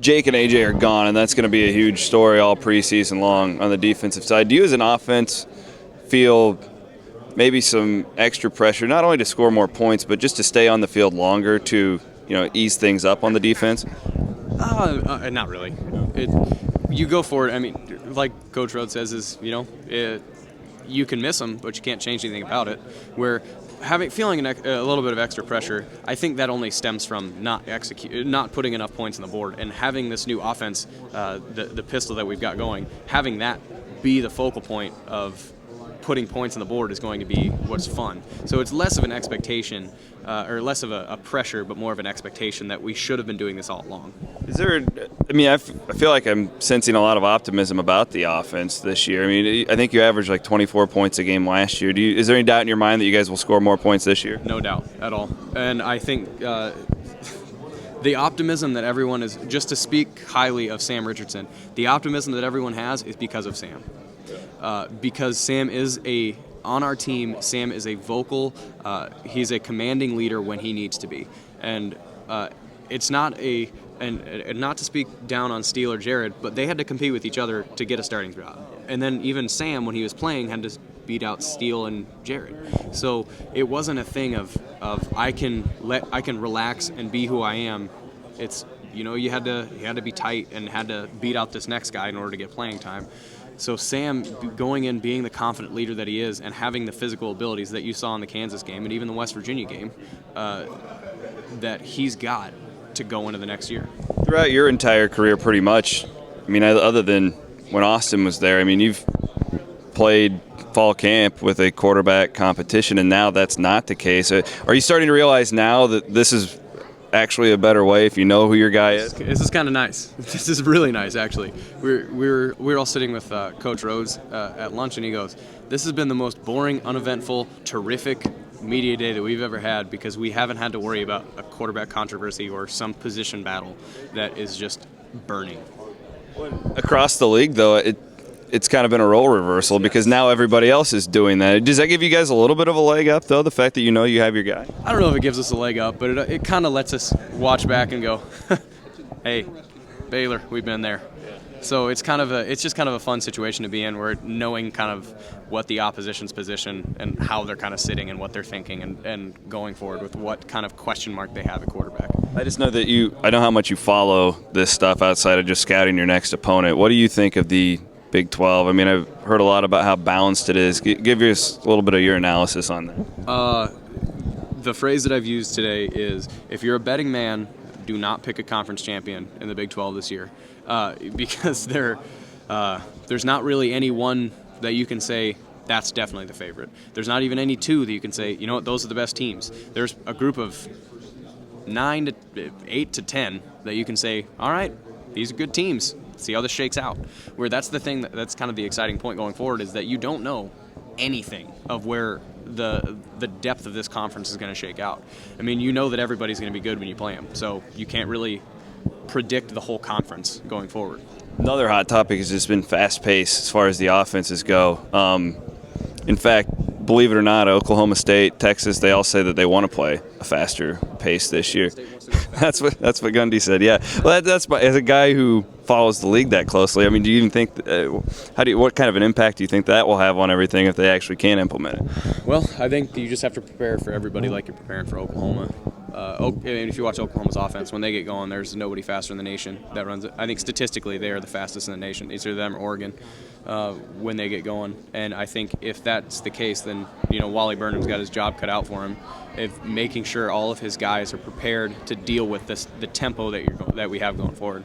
Jake and AJ are gone, and that's going to be a huge story all preseason long on the defensive side. Do you, as an offense, feel maybe some extra pressure, not only to score more points, but just to stay on the field longer to, ease things up on the defense? Not really. You go for it. I mean, like Coach Rhodes says, you can miss them, but you can't change anything about it. Where feeling a little bit of extra pressure, I think that only stems from not putting enough points on the board, and having this new offense, the pistol that we've got going, having that be the focal point of putting points on the board is going to be what's fun. So it's less of an expectation, or less of a pressure, but more of an expectation that we should have been doing this all along. Is there? I feel like I'm sensing a lot of optimism about the offense this year. I think you averaged like 24 points a game last year. Is there any doubt in your mind that you guys will score more points this year? No doubt at all. And I think the optimism that everyone is, just to speak highly of Sam Richardson, the optimism that everyone has is because of Sam. Because Sam is on our team, Sam is a vocal, he's a commanding leader when he needs to be. And it's not and not to speak down on Steele or Jared, but they had to compete with each other to get a starting job. And then even Sam, when he was playing, had to beat out Steele and Jared. So it wasn't a thing of I can relax and be who I am. It's, you had to be tight and had to beat out this next guy in order to get playing time. So Sam going in, being the confident leader that he is, and having the physical abilities that you saw in the Kansas game and even the West Virginia game, that he's got to go into the next year. Throughout your entire career, pretty much, other than when Austin was there, you've played fall camp with a quarterback competition, and now that's not the case. Are you starting to realize now that this is actually a better way if you know who your guy is? This is kind of nice. This is really nice, actually. We're all sitting with Coach Rhodes at lunch, and he goes, "This has been the most boring, uneventful, terrific media day that we've ever had, because we haven't had to worry about a quarterback controversy or some position battle that is just burning." Across the league, though, it's kind of been a role reversal, because now everybody else is doing that. Does that give you guys a little bit of a leg up, though, the fact that you have your guy? I don't know if it gives us a leg up, but it kind of lets us watch back and go, hey, Baylor, we've been there. So it's just kind of a fun situation to be in, where knowing kind of what the opposition's position and how they're kind of sitting and what they're thinking and going forward with what kind of question mark they have at quarterback. I just know that I know how much you follow this stuff outside of just scouting your next opponent. What do you think of the Big 12? I've heard a lot about how balanced it is. Give us a little bit of your analysis on that. The phrase that I've used today is, if you're a betting man, do not pick a conference champion in the Big 12 this year, because there's not really any one that you can say that's definitely the favorite. There's not even any two that you can say, those are the best teams. There's a group of 9 to 8 to 10 that you can say, all right, these are good teams. See how this shakes out. Where that's the thing that's kind of the exciting point going forward, is that you don't know anything of where the depth of this conference is going to shake out. You know that everybody's going to be good when you play them, so you can't really predict the whole conference going forward. Another hot topic has just been fast-paced as far as the offenses go. In fact, believe it or not, Oklahoma State, Texas, they all say that they want to play a faster pace this year. That's what Gundy said. Yeah. Well, that's as a guy who follows the league that closely. Do you even think what kind of an impact do you think that will have on everything if they actually can implement it? Well, I think you just have to prepare for everybody like you're preparing for Oklahoma. If you watch Oklahoma's offense, when they get going, there's nobody faster in the nation that runs it. I think statistically they are the fastest in the nation. Either them or Oregon when they get going. And I think if that's the case, then Wally Burnham's got his job cut out for him, of making sure all of his guys are prepared to deal with the tempo that we have going forward.